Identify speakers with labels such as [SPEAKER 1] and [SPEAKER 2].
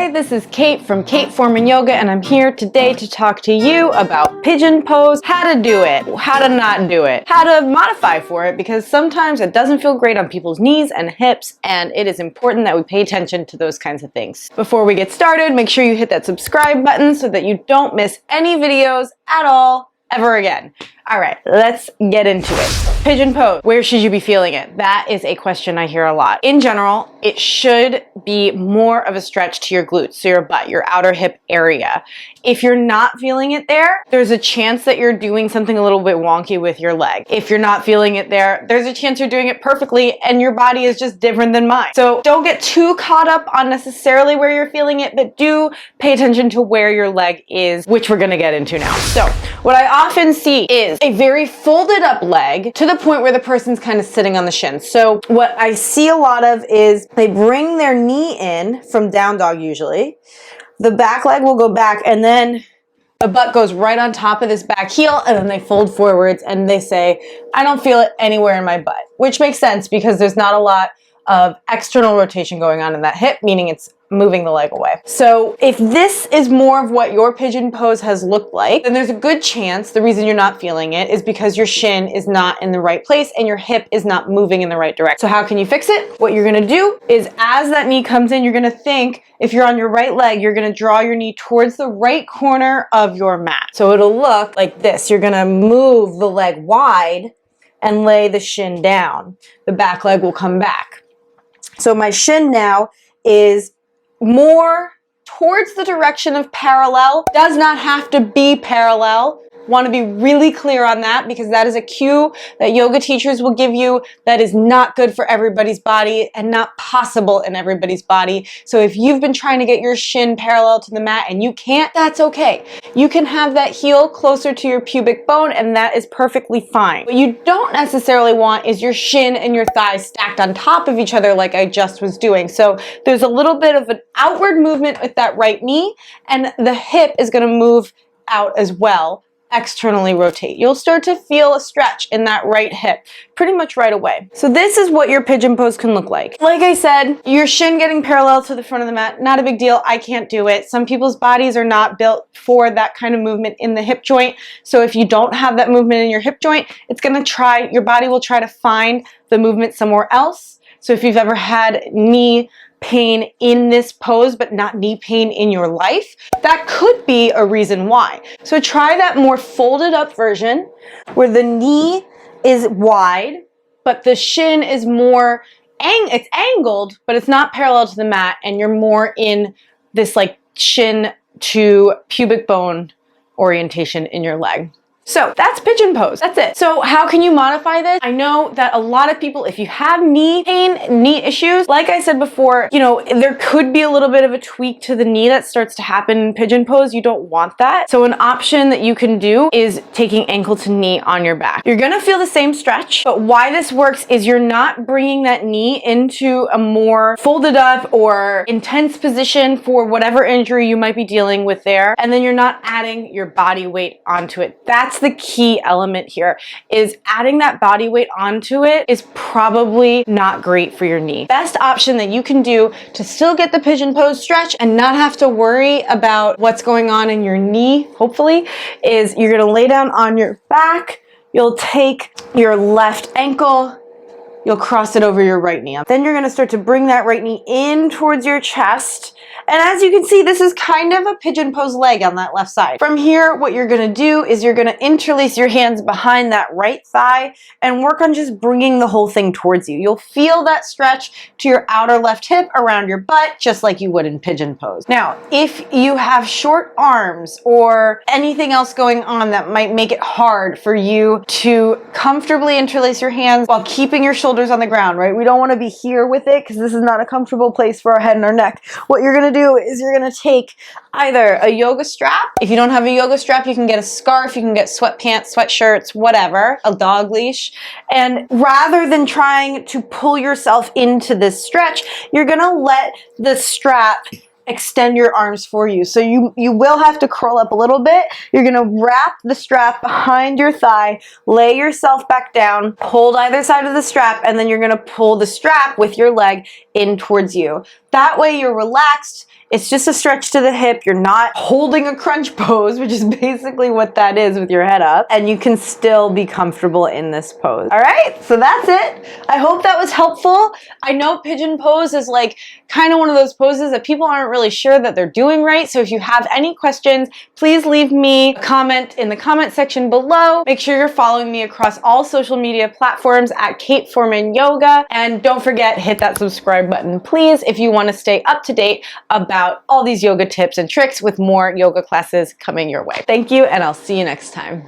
[SPEAKER 1] Hi, this is Kate from Kate Forman Yoga, and I'm here today to talk to you about pigeon pose, how to do it, how to not do it, how to modify for it, because sometimes it doesn't feel great on people's knees and hips, and it is important that we pay attention to those kinds of things. Before we get started, make sure you hit that subscribe button so that you don't miss any videos at all ever again. All right, let's get into it. Pigeon pose, where should you be feeling it? That is a question I hear a lot. In general, it should be more of a stretch to your glutes, so your butt, your outer hip area. If you're not feeling it there, there's a chance that you're doing something a little bit wonky with your leg. If you're not feeling it there, there's a chance you're doing it perfectly and your body is just different than mine. So don't get too caught up on necessarily where you're feeling it, but do pay attention to where your leg is, which we're gonna get into now. So what I often see is a very folded up leg to the point where the person's kind of sitting on the shin. So what I see a lot of is they bring their knee in from down dog usually. The back leg will go back and then the butt goes right on top of this back heel, and then they fold forwards and they say, I don't feel it anywhere in my butt, which makes sense because there's not a lot of external rotation going on in that hip, meaning it's moving the leg away. So if this is more of what your pigeon pose has looked like, then there's a good chance the reason you're not feeling it is because your shin is not in the right place and your hip is not moving in the right direction. So how can you fix it? What you're gonna do is as that knee comes in, you're gonna think, if you're on your right leg, you're gonna draw your knee towards the right corner of your mat. So it'll look like this. You're gonna move the leg wide and lay the shin down. The back leg will come back. So my shin now is more towards the direction of parallel. Does not have to be parallel. Want to be really clear on that because that is a cue that yoga teachers will give you that is not good for everybody's body and not possible in everybody's body. So if you've been trying to get your shin parallel to the mat and you can't, that's okay. You can have that heel closer to your pubic bone and that is perfectly fine. What you don't necessarily want is your shin and your thighs stacked on top of each other like I just was doing. So there's a little bit of an outward movement with that right knee and the hip is going to move out as well. Externally rotate. You'll start to feel a stretch in that right hip pretty much right away. So this is what your pigeon pose can look like. Like I said, your shin getting parallel to the front of the mat, not a big deal. I can't do it. Some people's bodies are not built for that kind of movement in the hip joint. So if you don't have that movement in your hip joint, your body will try to find the movement somewhere else. So if you've ever had knee pain in this pose but not knee pain in your life, that could be a reason why. So try that more folded up version where the knee is wide but the shin is more it's angled but it's not parallel to the mat and you're more in this like shin to pubic bone orientation in your leg. So that's pigeon pose. That's it. So how can you modify this? I know that a lot of people, if you have knee pain, knee issues, like I said before, you know, there could be a little bit of a tweak to the knee that starts to happen in pigeon pose. You don't want that. So an option that you can do is taking ankle to knee on your back. You're gonna feel the same stretch, but why this works is you're not bringing that knee into a more folded up or intense position for whatever injury you might be dealing with there. And then you're not adding your body weight onto it. That's the key element here, is adding that body weight onto it is probably not great for your knee. Best option that you can do to still get the pigeon pose stretch and not have to worry about what's going on in your knee, hopefully, is you're gonna lay down on your back, you'll take your left ankle, you'll cross it over your right knee. Then you're gonna start to bring that right knee in towards your chest. And as you can see, this is kind of a pigeon pose leg on that left side. From here, what you're gonna do is you're gonna interlace your hands behind that right thigh and work on just bringing the whole thing towards you. You'll feel that stretch to your outer left hip around your butt, just like you would in pigeon pose. Now, if you have short arms or anything else going on that might make it hard for you to comfortably interlace your hands while keeping your shoulders on the ground, right? We don't wanna be here with it because this is not a comfortable place for our head and our neck. What you're gonna do is you're gonna take either a yoga strap. If you don't have a yoga strap, you can get a scarf, you can get sweatpants, sweatshirts, whatever, a dog leash. And rather than trying to pull yourself into this stretch, you're gonna let the strap extend your arms for you. So you will have to curl up a little bit. You're gonna wrap the strap behind your thigh, lay yourself back down, hold either side of the strap, and then you're gonna pull the strap with your leg in towards you. That way you're relaxed. It's just a stretch to the hip. You're not holding a crunch pose, which is basically what that is with your head up, and you can still be comfortable in this pose. All right, so that's it. I hope that was helpful. I know pigeon pose is like kind of one of those poses that people aren't really sure that they're doing right. So if you have any questions, please leave me a comment in the comment section below. Make sure you're following me across all social media platforms at Kate Forman Yoga. And don't forget, hit that subscribe button, please, if you want to stay up to date about all these yoga tips and tricks with more yoga classes coming your way. Thank you, and I'll see you next time.